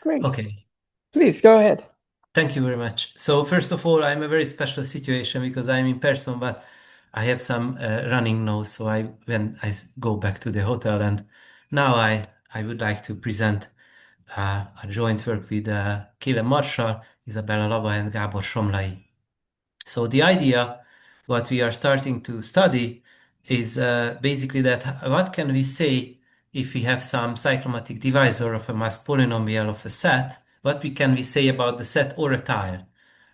Great. Okay, Please go ahead. thank you very much. So first of all, I'm a very special situation because I'm in person, but I have some running nose. So I go back to the hotel, and now I would like to present a joint work with Kélem Marshall, Isabella Lava, and Gábor Somlai. So the idea, what we are starting to study, is basically that what can we say if we have some cyclomatic divisor of a mass polynomial of a set? What can we say about the set or a tile?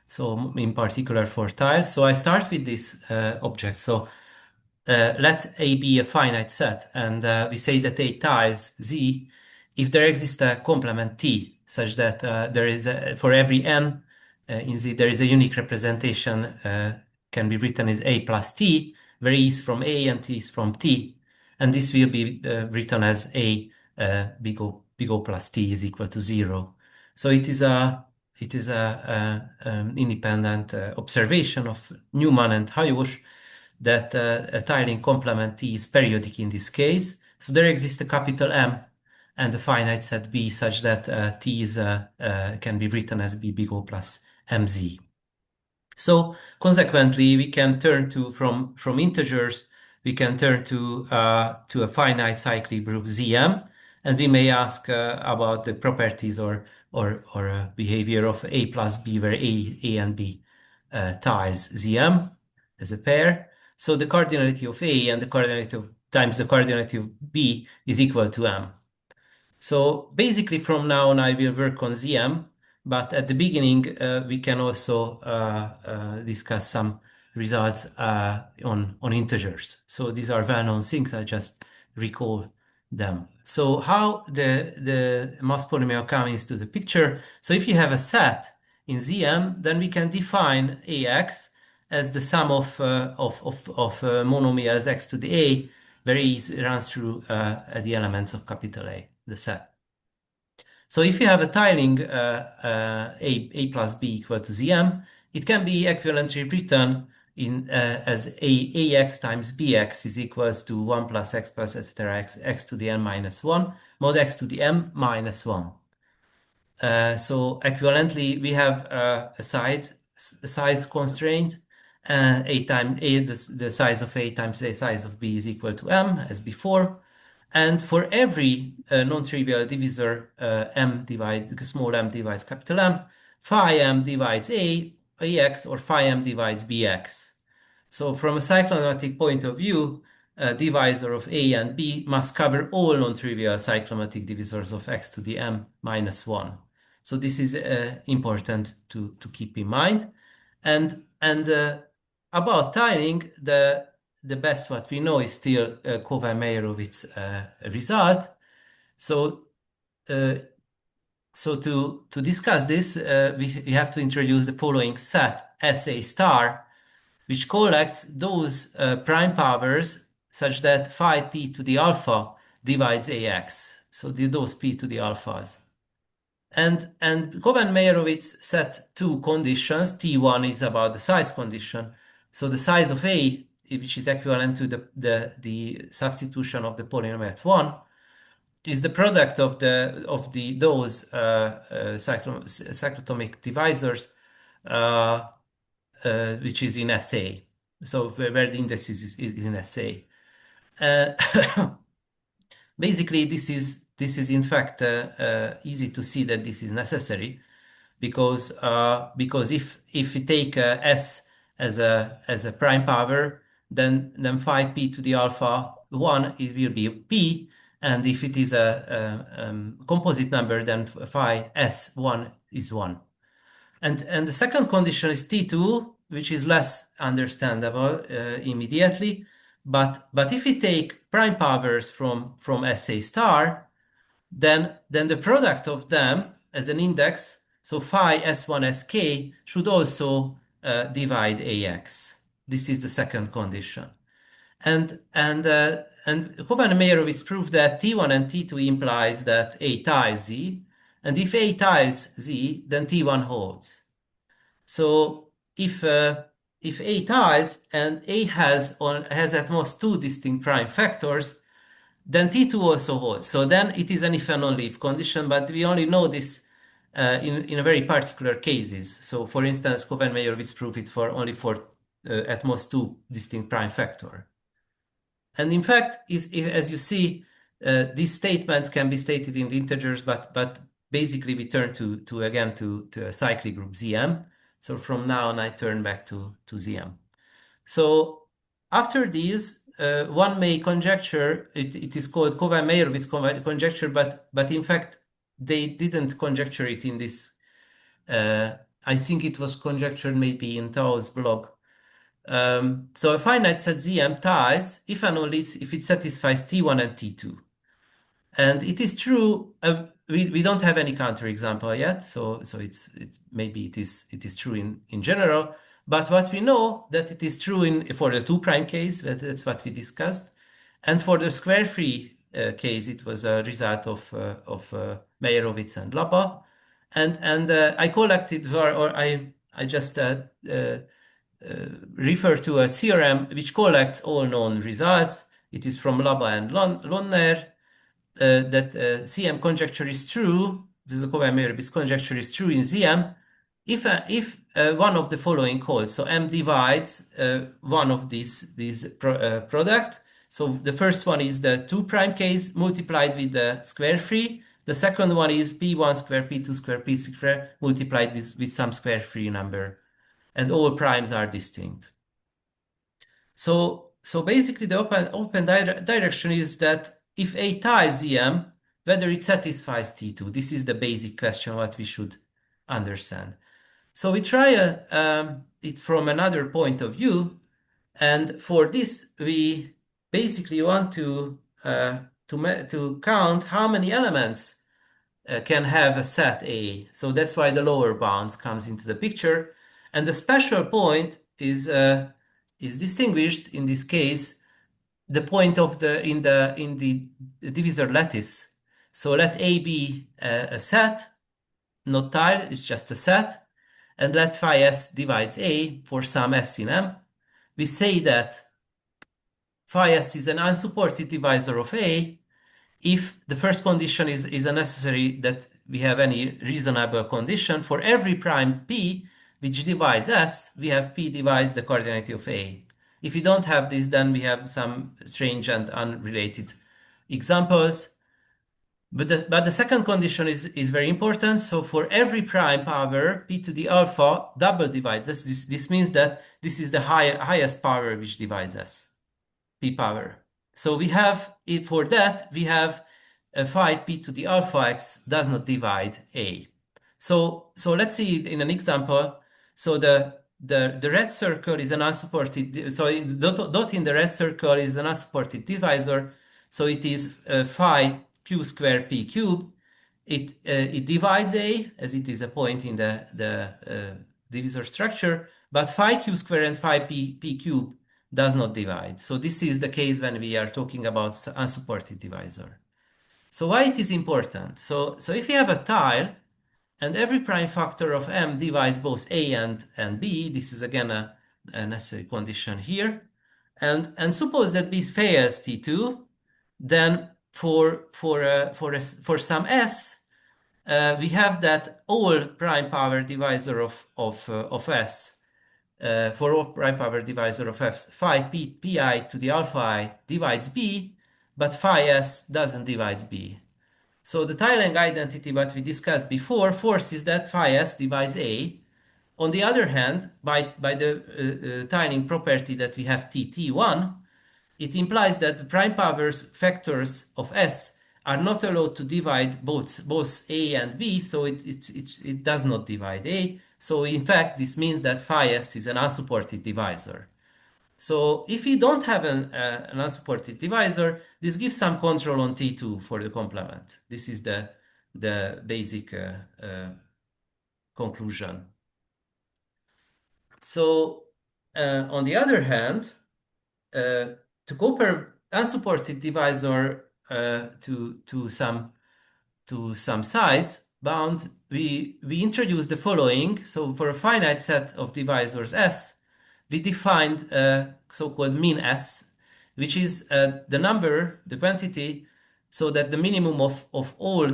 So in particular for tile. So I start with this object. So let A be a finite set, and we say that A tiles Z if there exists a complement T, such that there is for every n in Z there is a unique representation can be written as A plus T, where E is from A and T is from T, and this will be written as A big O plus T is equal to 0. So it is an independent observation of Newman and Hayosh that a tiling complement T is periodic in this case. So there exists a capital M and a finite set B such that T can be written as B big O plus MZ. So consequently, we can turn to from integers, we can turn to a finite cyclic group Zm, and we may ask about the properties or behavior of A plus B, where A and B tiles Zm as a pair. So the cardinality of A and the cardinality of times the cardinality of B is equal to M. So basically from now on I will work on ZM, but at the beginning we can also discuss some results on integers. So these are well-known things, I just recall them. So how the mass polynomial comes into the picture. So if you have a set in ZM, then we can define AX as the sum of monomials x to the A, where A runs through the elements of capital A, the set. So if you have a tiling A plus B equal to Zm, it can be equivalently written in as AX times BX is equals to 1 plus x plus etc. X to the n minus 1 mod x to the m minus 1. So equivalently, we have a size constraint. A times A, the size of A times the size of B is equal to M as before. And for every non-trivial divisor, small m divides capital M, phi m divides AX, or phi m divides BX. So from a cyclomatic point of view, a divisor of A and B must cover all non-trivial cyclomatic divisors of x to the m minus 1. So this is important to keep in mind. And about tiling, the best what we know is still Kovács-Meyerowitz result. So uh, to discuss this, we have to introduce the following set SA star, which collects those prime powers such that phi p to the alpha divides AX. So those p to the alphas. And Kovács-Meyerowitz set two conditions. T1 is about the size condition. So the size of A, which is equivalent to the substitution of the polynomial at 1, is the product of those cyclotomic divisors, which is in SA. So where the index is in SA. Basically, this is in fact easy to see that this is necessary because if we take S as a prime power, then phi p to the alpha 1 it will be p, and if it is a composite number, then phi S1 is 1. And the second condition is T2, which is less understandable immediately. But if we take prime powers from SA star, then the product of them as an index, so phi S1 SK, should also divide AX. This is the second condition. And Hovan and Meyerowitz proved that T1 and T2 implies that A tiles Z, and if A tiles Z, then T1 holds. So if A tiles and A has at most two distinct prime factors, then T2 also holds. So then it is an if and only if condition, but we only know this in a very particular cases. So, for instance, Cohen-Meyerowitz proved it for only for at most two distinct prime factor. And in fact, as you see, these statements can be stated in the integers, but basically we turn to again to a cyclic group ZM. So from now on, I turn back to ZM. So after these, one may conjecture, it is called Cohen-Meyerowitz conjecture, but in fact, they didn't conjecture it in this. I think it was conjectured maybe in Tao's blog. So a finite set ZM ties if and only if it satisfies T1 and T2. And it is true, we don't have any counterexample yet, so it's maybe it is true in general, but what we know that it is true for the 2' case, that's what we discussed, and for the square free case, it was a result of Meyerowitz and Laba, and I collected or I just refer to a theorem which collects all known results. It is from Laba and Lonner. That CM conjecture is true, the Cohen-Meyerowitz conjecture is true in ZM, if one of the following holds. So M divides one of these product. So the first one is the 2' case multiplied with the square free. The second one is P1 square, P2 square, P square multiplied with some square free number. And all primes are distinct. So basically the open direction is that if A ties ZM, whether it satisfies T2. This is the basic question what we should understand. So we try it from another point of view, and for this we basically want to count how many elements can have a set A. So that's why the lower bounds comes into the picture, and the special point is distinguished in this case the point of in the divisor lattice. So let A be a set, not tiled, it's just a set, and let phi s divides A for some s in M. We say that phi s is an unsupported divisor of A if the first condition is unnecessary that we have any reasonable condition. For every prime P which divides S, we have P divides the coordinate of A. If we don't have this, then we have some strange and unrelated examples. But the second condition is very important. So for every prime power, P to the alpha double divides us. This means that this is the highest power which divides us, P power. So we have, for that, we have phi P to the alpha x does not divide A. So let's see it in an example. So the red circle is an unsupported, so the dot in the red circle is an unsupported divisor. So it is phi q square p cube. It divides A as it is a point in the divisor structure, but phi q square and phi p cube does not divide. So this is the case when we are talking about unsupported divisor. So why it is important? So if you have a tile and every prime factor of M divides both A and B, this is again a necessary condition here. And suppose that B fails T2, then for some S, we have that all prime power divisor of S, for all prime power divisor of F, phi pi to the alpha I divides B, but phi S doesn't divide B. So the tiling identity what we discussed before forces that phi S divides A. On the other hand, by the tiling property that we have T1, it implies that the prime powers factors of S are not allowed to divide both A and B, so it does not divide A. So in fact, this means that phi S is an unsupported divisor. So if we don't have an unsupported divisor, this gives some control on T2 for the complement. This is the basic conclusion. So on the other hand, to compare unsupported divisor to some size bound, we introduce the following. So for a finite set of divisors S, we defined a so-called mean S, which is the number, the quantity so that the minimum of all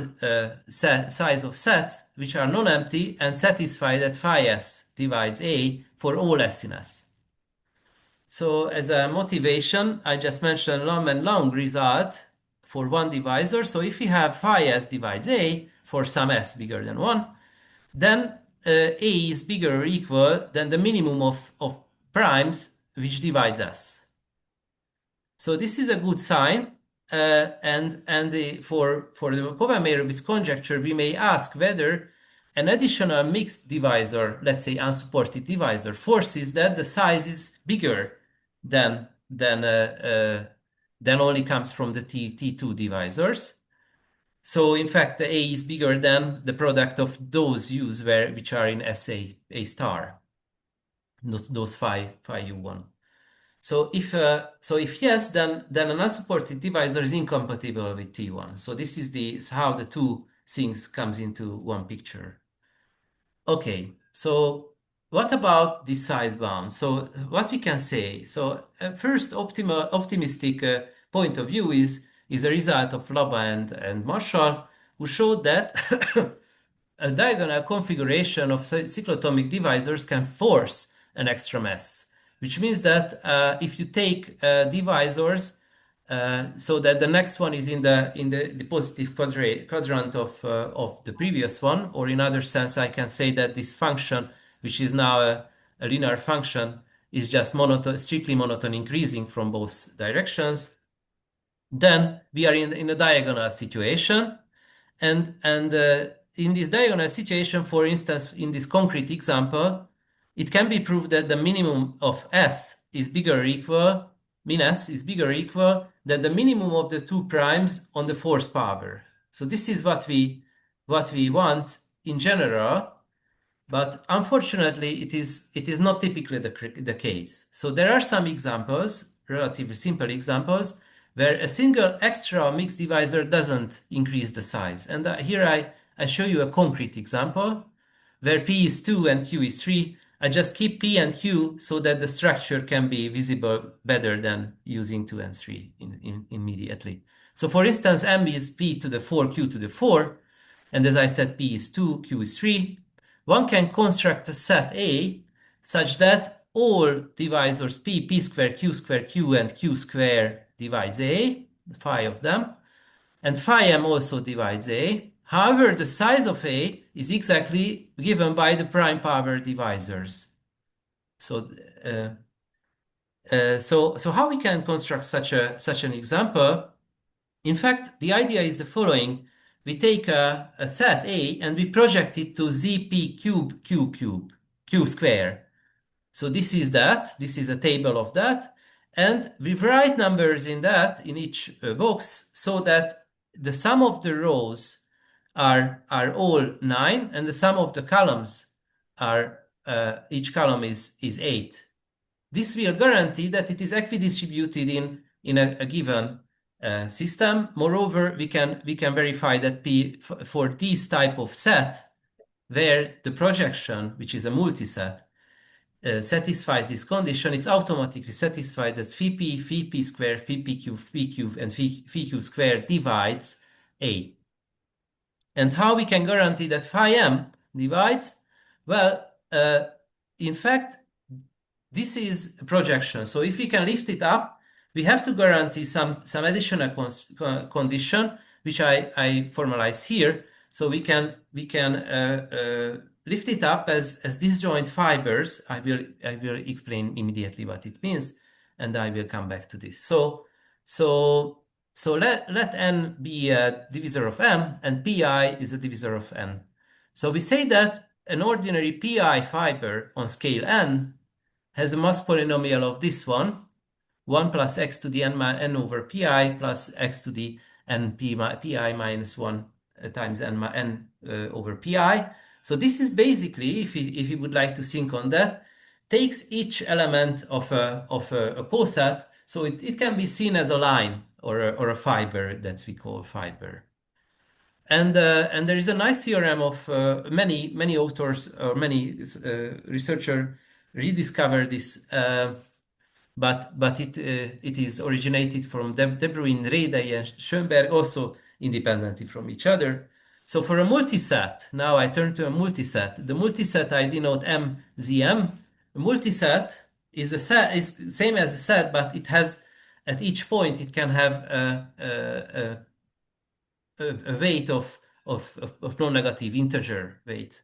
size of sets which are non-empty and satisfy that phi s divides A for all S in S. So as a motivation, I just mentioned long and long result for one divisor. So if we have phi s divides A for some s bigger than 1, then A is bigger or equal than the minimum of primes which divides S. So this is a good sign. For the Kovács-Meyerowitz conjecture, we may ask whether an additional mixed divisor, let's say unsupported divisor, forces that the size is bigger than only comes from the T2 divisors. So in fact, the A is bigger than the product of those U's which are in SA A star, those phi U1. So if yes, then an unsupported divisor is incompatible with T1. So this is how the two things comes into one picture. Okay, so what about the size bound? So what we can say? So first optimistic point of view is a result of Laba and Marshall, who showed that a diagonal configuration of cyclotomic divisors can force an extra mass, which means that if you take divisors so that the next one is in the positive quadrant of the previous one, or in other sense, I can say that this function, which is now a linear function, is just strictly monotone increasing from both directions. Then we are in a diagonal situation, and in this diagonal situation, for instance, in this concrete example, it can be proved that the minimum of S is bigger or equal, min S is bigger or equal than the minimum of the two primes on the fourth power. So this is what we want in general, but unfortunately it is not typically the case. So there are some examples, relatively simple examples, where a single extra mixed divisor doesn't increase the size. And here I show you a concrete example where P is 2 and Q is 3. I just keep P and Q so that the structure can be visible better than using 2 and 3 immediately. So for instance, M is P to the 4, Q to the 4. And as I said, P is 2, Q is 3. One can construct a set A such that all divisors P square, Q, and Q square divides A, phi of them, and phi M also divides A. However, the size of A is exactly given by the prime power divisors. So, so how we can construct such an example? In fact, the idea is the following. We take a set A and we project it to ZP cube, Q square. So this is a table of that. And we write numbers in each box so that the sum of the rows are all 9 and the sum of the columns are, each column is 8. This will guarantee that it is equidistributed in a given system. Moreover, we can verify that P for this type of set where the projection, which is a multiset, satisfies this condition, it's automatically satisfied that phi p square, phi p cube, and phi q square divides A. And how we can guarantee that phi m divides? Well, in fact, this is a projection. So if we can lift it up, we have to guarantee some additional condition, which I formalize here. So we can lift it up as disjoint fibers. I will explain immediately what it means, and I will come back to this. So let n be a divisor of m, and pi is a divisor of n. So we say that an ordinary pi fiber on scale n has a mass polynomial of this one, 1 plus x to the n over pi plus x to the n pi minus 1 times n over pi. So this is basically, if you would like to think on that, takes each element of a coset, so it can be seen as a line or a fiber that we call fiber. And there is a nice theorem of many authors or many researchers rediscovered this but it is originated from De Bruyn, Reda, and Schoenberg, also independently from each other. So for a multiset, now I turn to a multiset. The multiset I denote MZM. A multiset is a set, is same as a set, but it has at each point it can have a weight of non-negative integer weight.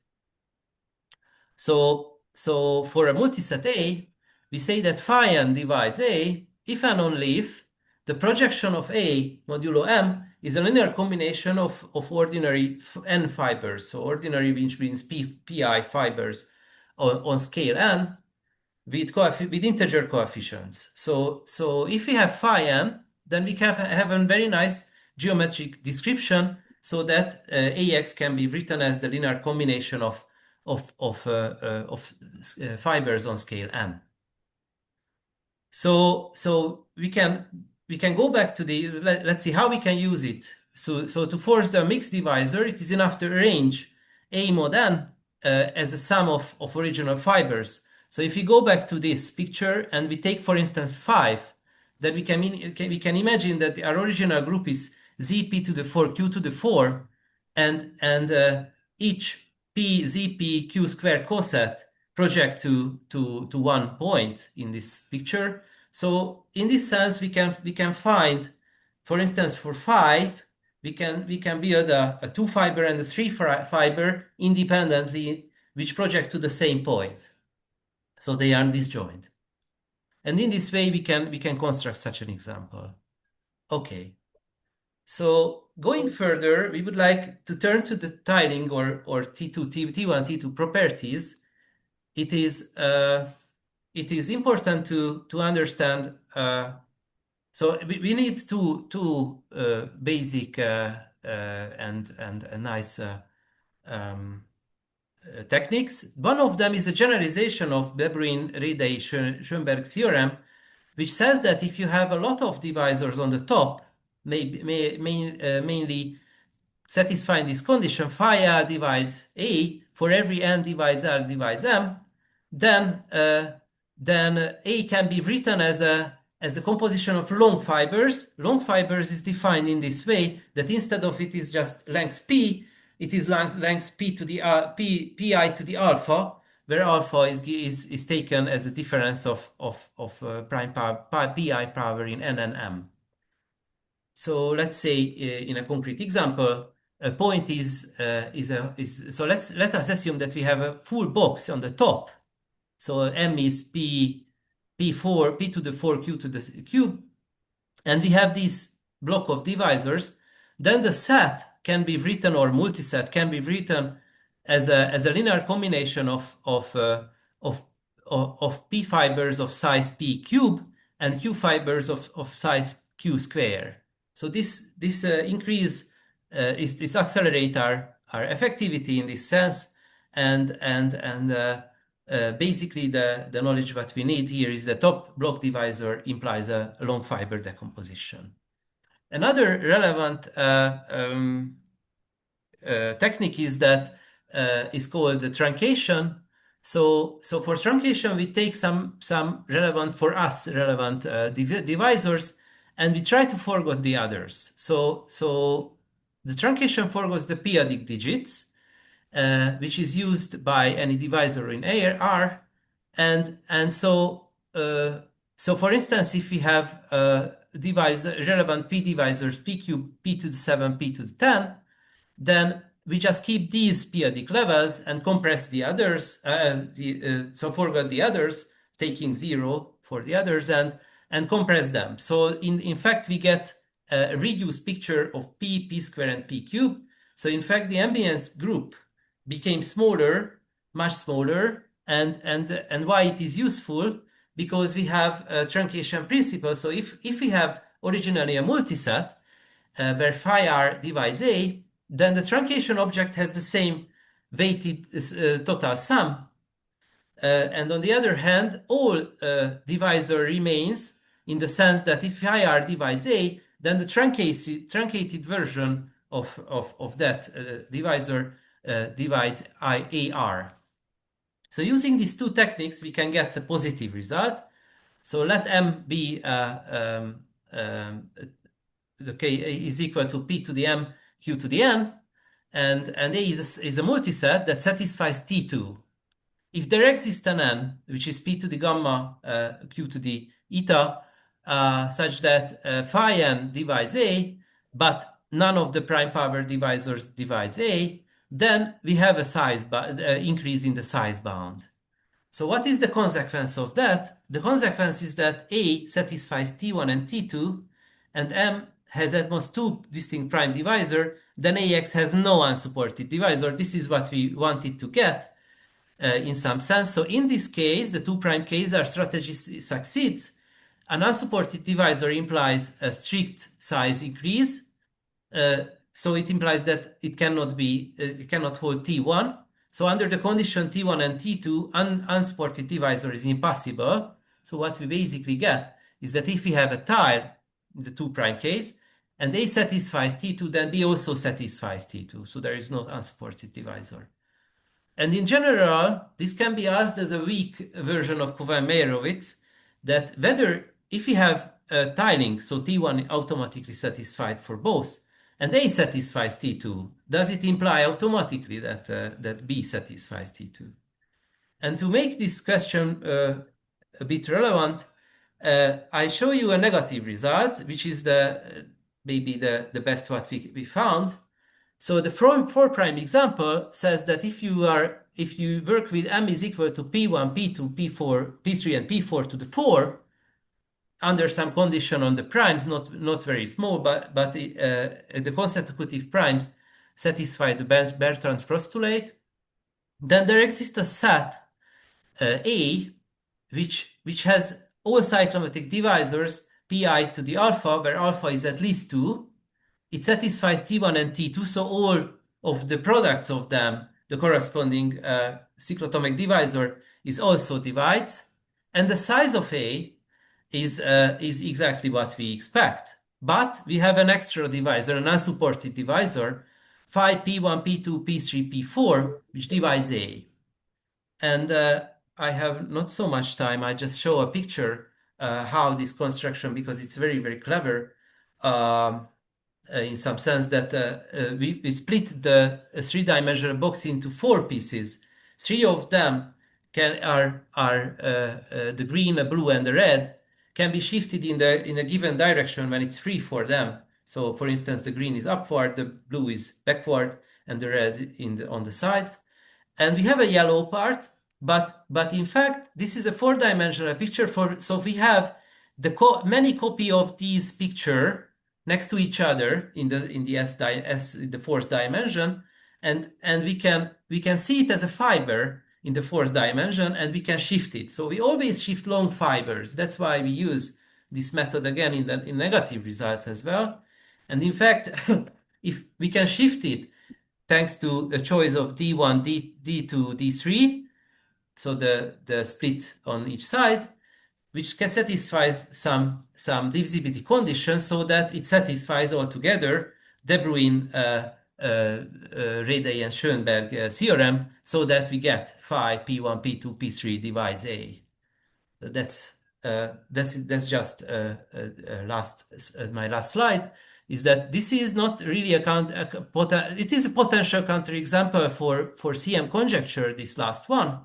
So for a multiset A, we say that phi n divides A if and only if the projection of A modulo M is a linear combination of ordinary n fibers, so ordinary, which means pi fibers on scale n with integer coefficients. So if we have phi n, then we can have a very nice geometric description so that AX can be written as the linear combination of fibers on scale n. So we can go back to the let's see how we can use it. So to force the mixed divisor, it is enough to arrange A mod n as a sum of original fibers. So if we go back to this picture and we take, for instance, 5, then we can imagine that our original group is zp to the 4 q to the 4, and each p zp q square coset project to one point in this picture. So in this sense, we can find, for instance, for 5, we can build a 2 fiber and a 3 fiber independently, which project to the same point. So they are disjoint. And in this way, we can construct such an example. Okay. So going further, we would like to turn to the tiling or T2, T1, T2 properties. It is important to understand. So we need two basic and nice techniques. One of them is a generalization of De Bruyn-Reda-Schoenberg theorem, which says that if you have a lot of divisors on the top, mainly satisfying this condition, phi r divides A for every n divides R divides M, then A can be written as a composition of long fibers. Long fibers is defined in this way, that instead of it is just length p, it is length p to the pi to the alpha, where alpha is taken as a difference of prime power pi power in n and m. So let's say in a concrete example, a point so let us assume that we have a full box on the top. So m is p4 p to the 4 q to the cube, and we have this block of divisors. Then the set can be written, or multiset can be written as a linear combination of p fibers of size p cube and q fibers of size q square. So this increase is accelerate our effectivity in this sense, and basically the knowledge that we need here is the top block divisor implies a long fiber decomposition. Another relevant technique is that is called the truncation. So for truncation, we take some relevant for us relevant divisors, and we try to forget the others. So the truncation forgets the p-adic digits, which is used by any divisor in R, and so for instance, if we have relevant p divisors p cube, p to the 7, p to the 10, then we just keep these p-adic levels and compress the others, so forget the others, taking 0 for the others, and compress them. So in fact, we get a reduced picture of p square, and p cube. So in fact, the ambient group became smaller, much smaller, and why it is useful? Because we have a truncation principle. So if we have originally a multiset where phi r divides A, then the truncation object has the same weighted total sum. And on the other hand, all divisor remains in the sense that if phi r divides A, then the truncated version of that divisor divides AR. So using these two techniques, we can get a positive result. So let M be okay, is equal to P to the M Q to the N, and A is a multiset that satisfies T2. If there exists an N, which is P to the gamma Q to the eta, such that phi N divides A, but none of the prime power divisors divides A, then we have a size increase in the size bound. So what is the consequence of that? The consequence is that A satisfies T1 and T2, and M has at most two distinct prime divisor, then AX has no unsupported divisor. This is what we wanted to get in some sense. So in this case, the two prime case, our strategy succeeds. An unsupported divisor implies a strict size increase. So it implies that it cannot hold T1. So under the condition T1 and T2, unsupported divisor is impossible. So what we basically get is that if we have a tile in the two prime case, and A satisfies T2, then B also satisfies T2. So there is no unsupported divisor. And in general, this can be asked as a weak version of Cohen-Meyerowitz, that whether if we have tiling, so T1 automatically satisfied for both, and A satisfies T2, does it imply automatically that B satisfies T2? And to make this question a bit relevant, I show you a negative result, which is maybe the best what we found. So the 4 prime example says that if you work with M is equal to P1, P2, P4, P3, and P4 to the 4, under some condition on the primes, not very small, but the consecutive primes satisfy the Bertrand postulate, then there exists a set A which has all cyclotomic divisors pi to the alpha, where alpha is at least 2. It satisfies T1 and T2, so all of the products of them, the corresponding cyclotomic divisor is also divides, and the size of A is exactly what we expect. But we have an extra divisor, an unsupported divisor, phi P1, P2, P3, P4, which divides A. And I have not so much time. I just show a picture how this construction, because it's very, very clever, in some sense that we split the 3-dimensional box into 4 pieces. 3 of them are the green, the blue, and the red can be shifted in a given direction when it's free for them. So, for instance, the green is upward, the blue is backward, and the red on the sides. And we have a yellow part, but in fact, this is a 4-dimensional picture. So we have many copy of these picture next to each other in the 4th dimension, and we can see it as a fiber in the 4th dimension, and we can shift it. So we always shift long fibers. That's why we use this method again in negative results as well. And in fact, if we can shift it thanks to a choice of D1, D2, D3, so the split on each side, which can satisfy some divisibility conditions, so that it satisfies altogether De Bruijn, Rayleigh, and Schoenberg theorem, so that we get phi P1, P2, P3 divides A. That's just my last slide. Is that this is not really it is a potential counterexample for CM conjecture, this last one,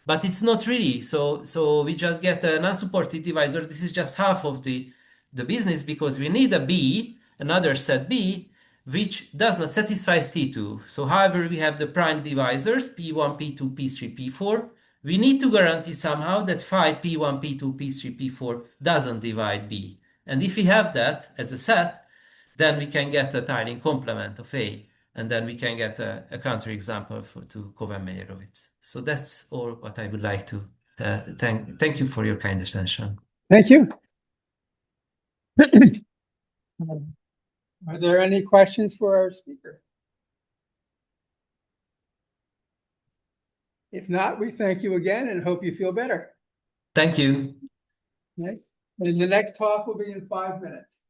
but it's not really. So we just get an unsupported divisor. This is just half of the business, because we need a B, another set B, which does not satisfy T2. So however we have the prime divisors P1, P2, P3, P4, we need to guarantee somehow that phi P1, P2, P3, P4 doesn't divide B. And if we have that as a set, then we can get a tiling complement of A, and then we can get a counterexample to Cohen-Meyerowitz. So that's all what I would like to thank you for your kind attention. Thank you. Are there any questions for our speaker? If not, we thank you again and hope you feel better. Thank you. Okay. And the next talk will be in 5 minutes.